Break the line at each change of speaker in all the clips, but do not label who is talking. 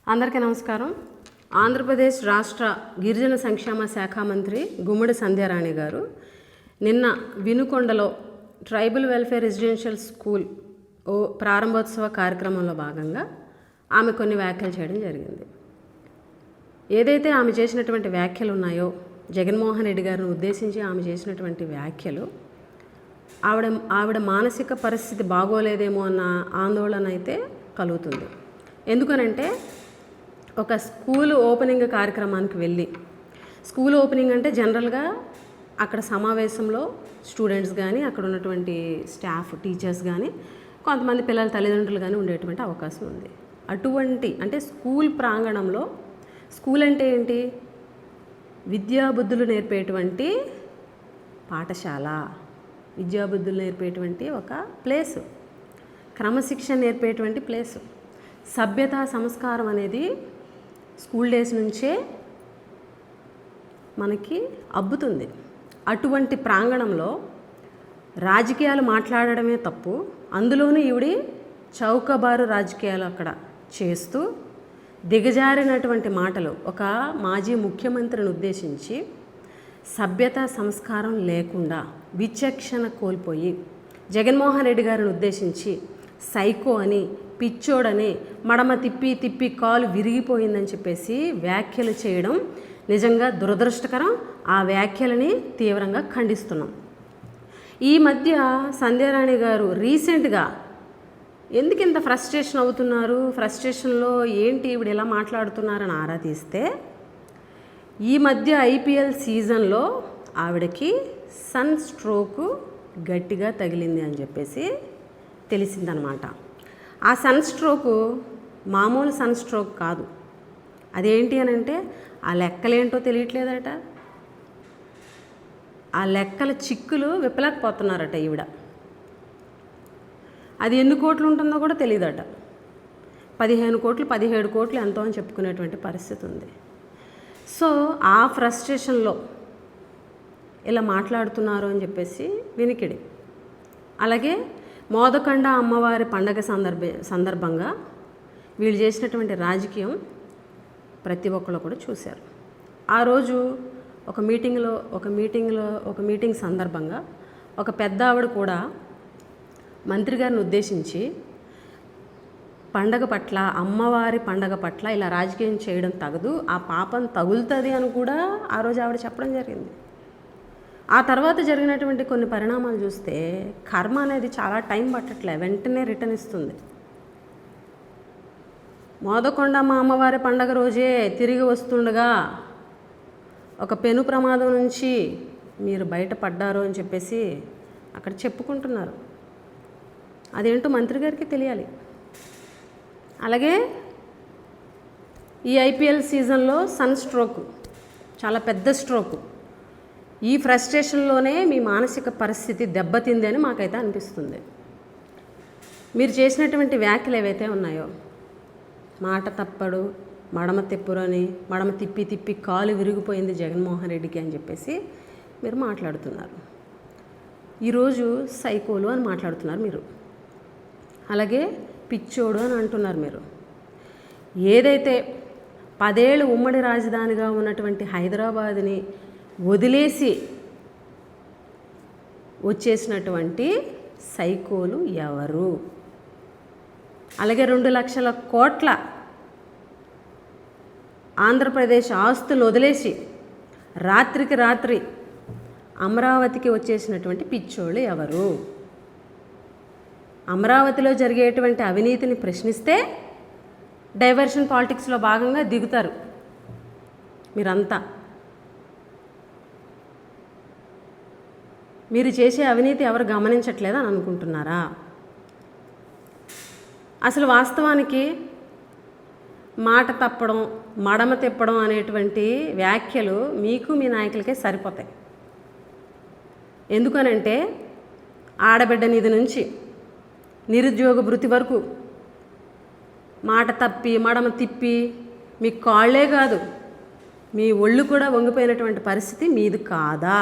అందరికీ నమస్కారం. ఆంధ్రప్రదేశ్ రాష్ట్ర గిరిజన సంక్షేమ శాఖ మంత్రి గుమ్మడి సంధ్యారాణి గారు నిన్న వినుకొండలో ట్రైబల్ వెల్ఫేర్ రెసిడెన్షియల్ స్కూల్ ప్రారంభోత్సవ కార్యక్రమంలో భాగంగా ఆమె కొన్ని వ్యాఖ్యలు చేయడం జరిగింది. ఏదైతే ఆమె చేసినటువంటి వ్యాఖ్యలు ఉన్నాయో, జగన్మోహన్ రెడ్డి గారిని ఉద్దేశించి ఆమె చేసినటువంటి వ్యాఖ్యలు ఆవిడ మానసిక పరిస్థితి బాగోలేదేమో అన్న ఆందోళన అయితే కలుగుతుంది. ఎందుకనంటే ఒక స్కూల్ ఓపెనింగ్ కార్యక్రమానికి వెళ్ళి, స్కూల్ ఓపెనింగ్ అంటే జనరల్గా అక్కడ సమావేశంలో స్టూడెంట్స్ కానీ, అక్కడ ఉన్నటువంటి స్టాఫ్ టీచర్స్ కానీ, కొంతమంది పిల్లల తల్లిదండ్రులు కానీ ఉండేటువంటి అవకాశం ఉంది. అటువంటి అంటే స్కూల్ ప్రాంగణంలో, స్కూల్ అంటే ఏంటి? విద్యాబుద్ధులు నేర్పేటువంటి పాఠశాల, విద్యాబుద్ధులు నేర్పేటువంటి ఒక ప్లేసు, క్రమశిక్షణ నేర్పేటువంటి ప్లేసు, సభ్యత సంస్కారం అనేది స్కూల్ డేస్ నుంచే మనకి అబ్బుతుంది. అటువంటి ప్రాంగణంలో రాజకీయాలు మాట్లాడడమే తప్పు, అందులోనూ ఈవిడి చౌకబారు రాజకీయాలు అక్కడ చేస్తూ దిగజారినటువంటి మాటలు, ఒక మాజీ ముఖ్యమంత్రిని ఉద్దేశించి సభ్యత సంస్కారం లేకుండా విచక్షణ కోల్పోయి జగన్మోహన్ రెడ్డి గారిని ఉద్దేశించి సైకో అని, పిచ్చోడని, మడమ తిప్పి కాలు విరిగిపోయిందని చెప్పేసి వ్యాఖ్యలు చేయడం నిజంగా దురదృష్టకరం. ఆ వ్యాఖ్యలని తీవ్రంగా ఖండిస్తున్నాం. ఈ మధ్య సంధ్యారాణి గారు రీసెంట్గా ఎందుకు ఇంత ఫ్రస్ట్రేషన్ అవుతున్నారు, ఫ్రస్ట్రేషన్లో ఏంటి ఈవిడ ఎలా మాట్లాడుతున్నారని ఆరా తీస్తే, ఈ మధ్య ఐపీఎల్ సీజన్లో ఆవిడకి సన్ స్ట్రోక్ గట్టిగా తగిలింది అని చెప్పేసి తెలిసిందనమాట. ఆ సన్ స్ట్రోకు మామూలు సన్ స్ట్రోక్ కాదు. అదేంటి అని అంటే ఆ లెక్కలేంటో తెలియట్లేదట, ఆ లెక్కల చిక్కులు విప్పలేకపోతున్నారట ఈవిడ. అది ఎన్ని కోట్లు ఉంటుందో కూడా తెలియదట. 15 కోట్లు 17 కోట్లు ఎంతో అని చెప్పుకునేటువంటి పరిస్థితి ఉంది. సో ఆ ఫ్రస్ట్రేషన్లో ఇలా మాట్లాడుతున్నారు అని చెప్పేసి వినికిడి. అలాగే మోదకొండ అమ్మవారి పండగ సందర్భంగా వీళ్ళు చేసినటువంటి రాజకీయం ప్రతి ఒక్కరు కూడా చూశారు. ఆ రోజు ఒక మీటింగ్ సందర్భంగా ఒక పెద్ద ఆవిడ కూడా మంత్రి గారిని ఉద్దేశించి పండగ పట్ల, అమ్మవారి పండగ పట్ల ఇలా రాజకీయం చేయడం తగదు, ఆ పాపం తగులుతుంది అని కూడా ఆ రోజు ఆవిడ చెప్పడం జరిగింది. ఆ తర్వాత జరిగినటువంటి కొన్ని పరిణామాలు చూస్తే కర్మ అనేది చాలా టైం పట్టట్లే, వెంటనే రిటర్న్ ఇస్తుంది. మోదకొండ మా అమ్మవారి పండగ రోజే తిరిగి వస్తుండగా ఒక పెను ప్రమాదం నుంచి మీరు బయటపడ్డారు అని చెప్పేసి అక్కడ చెప్పుకుంటున్నారు. అదేంటో మంత్రి గారికి తెలియాలి. అలాగే ఈ ఐపీఎల్ సీజన్లో సన్ స్ట్రోక్ చాలా పెద్ద స్ట్రోక్. ఈ ఫ్రస్ట్రేషన్లోనే మీ మానసిక పరిస్థితి దెబ్బతింది అని మాకైతే అనిపిస్తుంది. మీరు చేసినటువంటి వ్యాఖ్యలు ఏవైతే ఉన్నాయో, మాట తప్పడు, మడమ తిప్పురని, మడమ తిప్పి కాలు విరిగిపోయింది జగన్మోహన్ రెడ్డికి అని చెప్పేసి మీరు మాట్లాడుతున్నారు. ఈరోజు సైకోలు అని మాట్లాడుతున్నారు మీరు. అలాగే పిచ్చోడు అని అంటున్నారు మీరు. ఏదైతే 10 ఏళ్ళు ఉమ్మడి రాజధానిగా ఉన్నటువంటి హైదరాబాద్ని వదిలేసి వచ్చేసినటువంటి సైకోలు ఎవరు? అలాగే 2 లక్షల కోట్ల ఆంధ్రప్రదేశ్ ఆస్తులు వదిలేసి రాత్రికి రాత్రి అమరావతికి వచ్చేసినటువంటి పిచ్చోళ్ళు ఎవరు? అమరావతిలో జరిగేటువంటి అవినీతిని ప్రశ్నిస్తే డైవర్షన్ పాలిటిక్స్లో భాగంగా దిగుతారు మీరంతా. మీరు చేసే అవినీతి ఎవరు గమనించట్లేదని అనుకుంటున్నారా? అసలు వాస్తవానికి మాట తప్పడం, మడమ తిప్పడం అనేటువంటి వ్యాఖ్యలు మీకు మీ నాయకులకే సరిపోతాయి. ఎందుకనంటే ఆడబిడ్డ నిధి నుంచి నిరుద్యోగ భృతి వరకు మాట తప్పి, మడమ తిప్పి మీ కాళ్ళే కాదు, మీ ఒళ్ళు కూడా వంగిపోయినటువంటి పరిస్థితి మీది కాదా?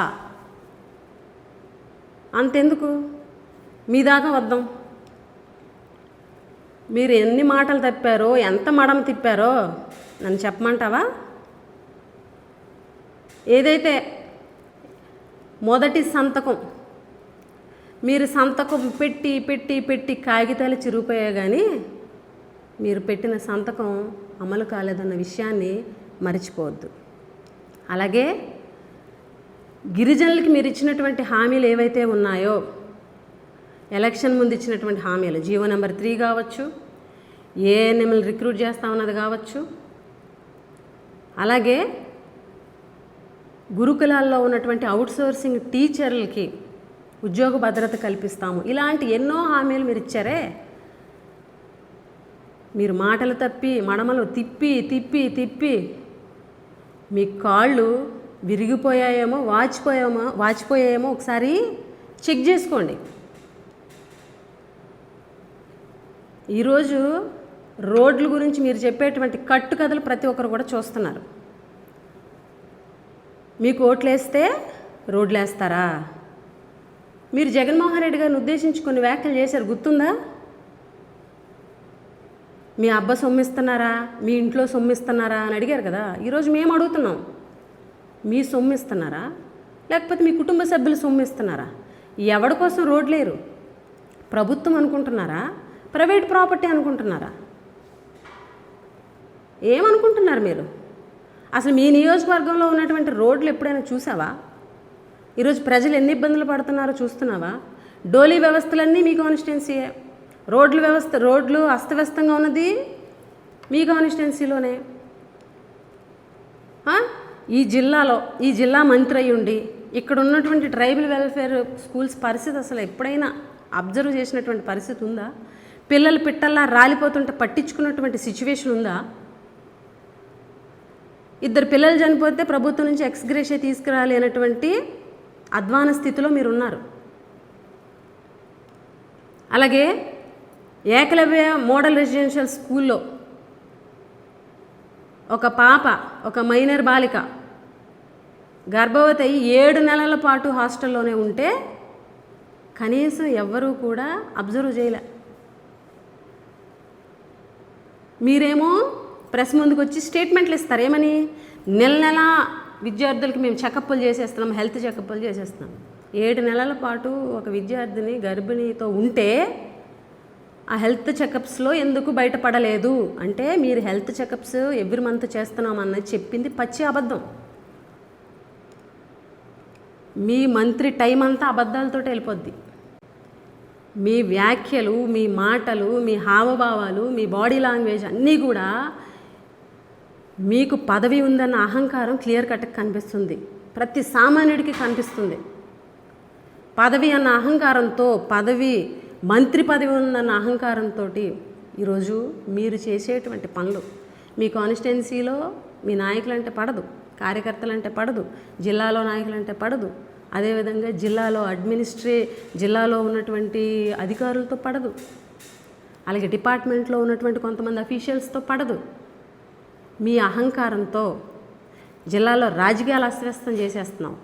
అంతెందుకు, మీ దాకా వద్దాం. మీరు ఎన్ని మాటలు తప్పారో, ఎంత మడమ తిప్పారో నన్ను చెప్పమంటావా? ఏదైతే మొదటి సంతకం మీరు సంతకం పెట్టి పెట్టి పెట్టి కాగితాలు చిరిగిపోయాయి, కానీ మీరు పెట్టిన సంతకం అమలు కాలేదన్న విషయాన్ని మర్చిపోవద్దు. అలాగే గిరిజనులకి మీరు ఇచ్చినటువంటి హామీలు ఏవైతే ఉన్నాయో, ఎలక్షన్ ముందు ఇచ్చినటువంటి హామీలు, జీవో నెంబర్ 3 కావచ్చు, ఏఎన్ఎంలు రిక్రూట్ చేస్తా ఉన్నది కావచ్చు, అలాగే గురుకులాల్లో ఉన్నటువంటి అవుట్సోర్సింగ్ టీచర్లకి ఉద్యోగ భద్రత కల్పిస్తాము, ఇలాంటి ఎన్నో హామీలు మీరు ఇచ్చారే. మీరు మాటలు తప్పి మడమలు తిప్పి తిప్పి తిప్పి మీ కాళ్ళు విరిగిపోయాయేమో వాచిపోయాయేమో ఒకసారి చెక్ చేసుకోండి. ఈరోజు రోడ్ల గురించి మీరు చెప్పేటువంటి కట్టుకథలు ప్రతి ఒక్కరు కూడా చూస్తున్నారు. మీకు ఓట్లేస్తే రోడ్లు వేస్తారా? మీరు జగన్మోహన్ రెడ్డి గారిని ఉద్దేశించి కొన్ని వ్యాఖ్యలు చేశారు, గుర్తుందా? మీ అబ్బ సొమ్మిస్తున్నారా, మీ ఇంట్లో సొమ్మిస్తున్నారా అని అడిగారు కదా. ఈరోజు మేము అడుగుతున్నాం, మీ సొమ్మిస్తున్నారా లేకపోతే మీ కుటుంబ సభ్యులు సొమ్మిస్తున్నారా? ఎవడి కోసం రోడ్లేరు? ప్రభుత్వం అనుకుంటున్నారా, ప్రైవేట్ ప్రాపర్టీ అనుకుంటున్నారా? ఏమనుకుంటున్నారు మీరు? అసలు మీ నియోజకవర్గంలో ఉన్నటువంటి రోడ్లు ఎప్పుడైనా చూసావా? ఈరోజు ప్రజలు ఎన్ని ఇబ్బందులు పడుతున్నారో చూస్తున్నావా? డోలీ వ్యవస్థలన్నీ మీ కాన్స్టిట్యున్సీయే. రోడ్లు అస్తవ్యస్తంగా ఉన్నది మీ కాన్స్టిట్యున్సీలోనే. ఈ జిల్లా మంత్రి అయ్యి ఉండి ఇక్కడ ఉన్నటువంటి ట్రైబల్ వెల్ఫేర్ స్కూల్స్ పరిస్థితి అసలు ఎప్పుడైనా అబ్జర్వ్ చేసినటువంటి పరిస్థితి ఉందా? పిల్లలు పిట్టల్లా రాలిపోతుంటే పట్టించుకున్నటువంటి సిచ్యువేషన్ ఉందా? 2 పిల్లలు చనిపోతే ప్రభుత్వం నుంచి ఎక్స్గ్రేషియా తీసుకురాలి అనేటువంటి అధ్వాన స్థితిలో మీరున్నారు. అలాగే ఏకలవ్య మోడల్ రెసిడెన్షియల్ స్కూల్లో ఒక పాప, ఒక మైనర్ బాలిక గర్భవతి అయ్యి 7 నెలల పాటు హాస్టల్లోనే ఉంటే కనీసం ఎవ్వరూ కూడా అబ్జర్వ్ చేయలే. మీరేమో ప్రెస్ ముందుకు వచ్చి స్టేట్మెంట్లు ఇస్తారు, ఏమని? నెల విద్యార్థులకి మేము చెకప్లు చేసేస్తున్నాం, హెల్త్ చెకప్లు చేసేస్తున్నాం. 7 నెలల పాటు ఒక విద్యార్థిని గర్భిణితో ఉంటే ఆ హెల్త్ చెకప్స్లో ఎందుకు బయటపడలేదు అంటే, మీరు హెల్త్ చెకప్స్ ఎవ్రీ మంత్ చేస్తున్నామన్నది చెప్పింది పచ్చి అబద్ధం. మీ మంత్రి టైం అంతా అబద్ధాలతో వెళ్ళిపోద్ది. మీ వ్యాఖ్యలు, మీ మాటలు, మీ హావభావాలు, మీ బాడీ లాంగ్వేజ్ అన్నీ కూడా మీకు పదవి ఉందన్న అహంకారం క్లియర్ కట్గా కనిపిస్తుంది, ప్రతి సామాన్యుడికి కనిపిస్తుంది. పదవి అన్న అహంకారంతో, మంత్రి పదవి ఉందన్న అహంకారంతో ఈరోజు మీరు చేసేటువంటి పనులు మీ కాన్స్టిట్యున్సీలో మీ నాయకులంటే పడదు, కార్యకర్తలంటే పడదు, జిల్లాలో నాయకులంటే పడదు, అదేవిధంగా జిల్లాలో ఉన్నటువంటి అధికారులతో పడదు, అలాగే డిపార్ట్మెంట్లో ఉన్నటువంటి కొంతమంది అఫీషియల్స్తో పడదు. మీ అహంకారంతో జిల్లాలో రాజకీయాలు అస్తవ్యస్తం చేసేస్తున్నావు.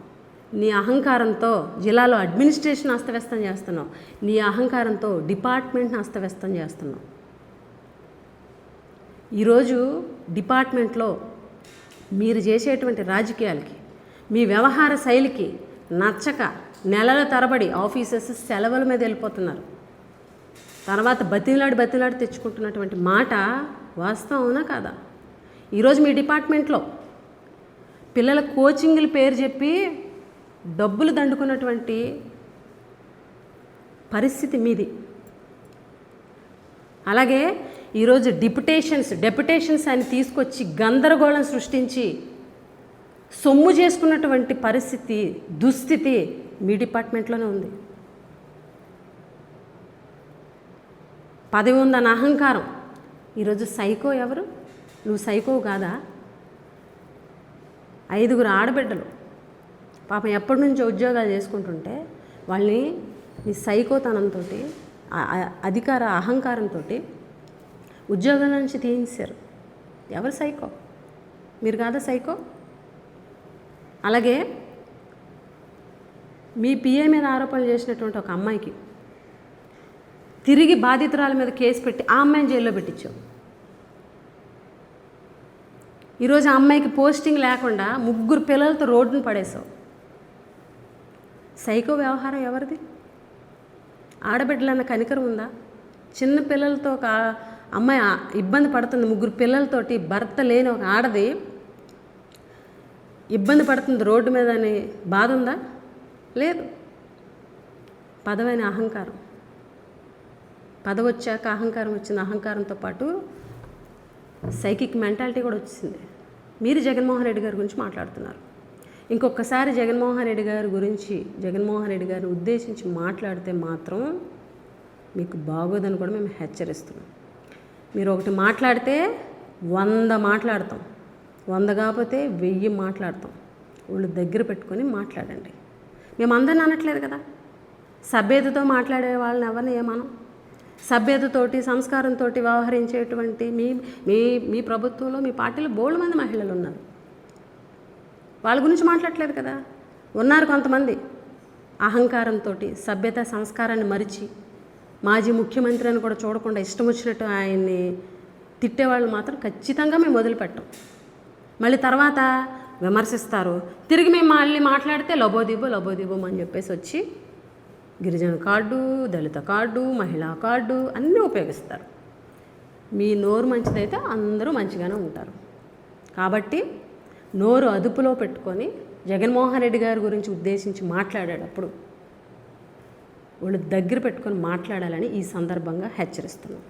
నీ అహంకారంతో జిల్లాలో అడ్మినిస్ట్రేషన్ అస్తవ్యస్తం చేస్తున్నావు. నీ అహంకారంతో డిపార్ట్మెంట్ని అస్తవ్యస్తం చేస్తున్నావు. ఈరోజు డిపార్ట్మెంట్లో మీరు చేసేటువంటి రాజకీయాలకి, మీ వ్యవహార శైలికి నచ్చక నెలల తరబడి ఆఫీసర్స్ సెలవుల మీద వెళ్ళిపోతున్నారు. తర్వాత బతిలాడి తెచ్చుకుంటున్నటువంటి మాట వాస్తవం అవునా కాదా? ఈరోజు మీ డిపార్ట్మెంట్లో పిల్లల కోచింగ్ల పేరు చెప్పి డబ్బులు దండుకున్నటువంటి పరిస్థితి మీది. అలాగే ఈరోజు డెప్యుటేషన్స్ అని తీసుకొచ్చి గందరగోళం సృష్టించి సొమ్ము చేసుకున్నటువంటి దుస్థితి మీ డిపార్ట్మెంట్లోనే ఉంది. పదవి ఉందన్న అహంకారం. ఈరోజు సైకో ఎవరు? నువ్వు సైకో కాదా? 5 ఆడబిడ్డలు పాపం ఎప్పటి నుంచో ఉద్యోగాలు చేసుకుంటుంటే వాళ్ళని మీ సైకోతనంతో, అధికార అహంకారంతో ఉద్యోగాల నుంచి తీయించారు. ఎవరు సైకో? మీరు కాదా సైకో? అలాగే మీ పిఏ మీద ఆరోపణలు చేసినటువంటి ఒక అమ్మాయికి తిరిగి బాధితురాల మీద కేసు పెట్టి ఆ అమ్మాయిని జైల్లో పెట్టించావు. ఈరోజు ఆ అమ్మాయికి పోస్టింగ్ లేకుండా 3 పిల్లలతో రోడ్డును పడేసావు. సైకో వ్యవహారం ఎవరిది? ఆడబిడ్డలన్న కనికరం ఉందా? చిన్న పిల్లలతో ఒక అమ్మాయి ఇబ్బంది పడుతుంది, 3 పిల్లలతోటి, భర్త లేని ఒక ఆడది ఇబ్బంది పడుతుంది రోడ్డు మీద అని బాధ ఉందా? లేదు. పదవైన అహంకారం, పదవి వచ్చాక అహంకారం వచ్చింది. అహంకారంతో పాటు సైకిక్ మెంటాలిటీ కూడా వచ్చింది. మీరు జగన్మోహన్ రెడ్డి గారి గురించి మాట్లాడుతున్నారు. ఇంకొకసారి జగన్మోహన్ రెడ్డి గారి గురించి, జగన్మోహన్ రెడ్డి గారిని ఉద్దేశించి మాట్లాడితే మాత్రం మీకు బాగోదని కూడా మేము హెచ్చరిస్తున్నాం. మీరు ఒకటి మాట్లాడితే 100 మాట్లాడతాం, 100 కాకపోతే 1000 మాట్లాడతాం. వాళ్ళు దగ్గర పెట్టుకొని మాట్లాడండి. మేము అందరిని అనట్లేదు కదా, సభ్యతతో మాట్లాడే వాళ్ళని ఎవరిని ఏమనం. సభ్యతతోటి, సంస్కారంతో వ్యవహరించేటువంటి మీ మీ మీ ప్రభుత్వంలో, మీ పార్టీలో బోల్డ్ మంది మహిళలు ఉన్నారు. వాళ్ళ గురించి మాట్లాడలేదు కదా. ఉన్నారు కొంతమంది అహంకారంతో, సభ్యత సంస్కారాన్ని మరిచి, మాజీ ముఖ్యమంత్రి అని కూడా చూడకుండా ఇష్టం వచ్చినట్టు ఆయన్ని తిట్టేవాళ్ళు మాత్రం ఖచ్చితంగా మేము వదిలిపెట్టాం. మళ్ళీ తర్వాత విమర్శిస్తారు, తిరిగి మేము మళ్ళీ మాట్లాడితే లబోదిబో అని చెప్పేసి వచ్చి గిరిజన కార్డు, దళిత కార్డు, మహిళా కార్డు అన్నీ ఉపయోగిస్తారు. మీ నోరు మంచిదైతే అందరూ మంచిగానే ఉంటారు. కాబట్టి నోరు అదుపులో పెట్టుకొని జగన్మోహన్ రెడ్డి గారి గురించి ఉద్దేశించి మాట్లాడేటప్పుడు వాళ్ళు దగ్గర పెట్టుకొని మాట్లాడాలని ఈ సందర్భంగా హెచ్చరిస్తున్నాం.